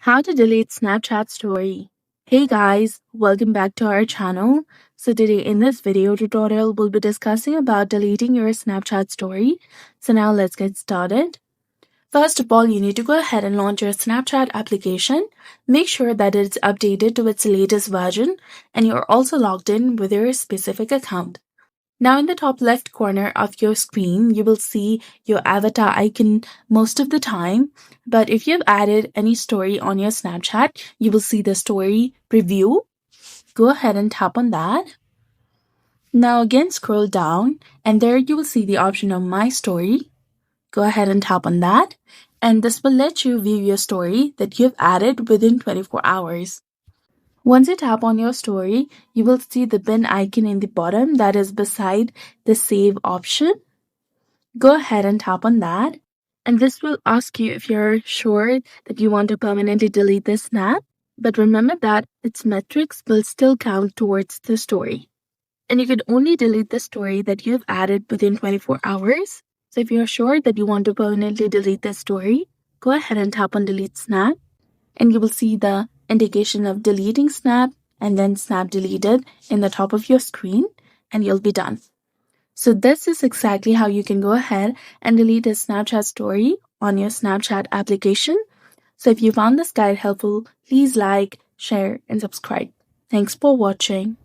How to delete Snapchat story. Hey guys, welcome back to our channel. So today in this video tutorial, we'll be discussing about deleting your Snapchat story. So now let's get started. First of all, you need to go ahead and launch your Snapchat application. Make sure that it's updated to its latest version and you're also logged in with your specific account. Now in the top left corner of your screen, you will see your avatar icon most of the time. But if you've added any story on your Snapchat, you will see the story preview. Go ahead and tap on that. Now again, scroll down and there you will see the option of My Story. Go ahead and tap on that. And this will let you view your story that you've added within 24 hours. Once you tap on your story, you will see the bin icon in the bottom that is beside the save option. Go ahead and tap on that. And this will ask you if you're sure that you want to permanently delete this snap. But remember that its metrics will still count towards the story. And you can only delete the story that you have added within 24 hours. So if you're sure that you want to permanently delete this story, go ahead and tap on delete snap. And you will see the indication of deleting snap and then snap deleted in the top of your screen and you'll be done. So this is exactly how you can go ahead and delete a Snapchat story on your Snapchat application. So if you found this guide helpful, please like, share, and subscribe. Thanks for watching.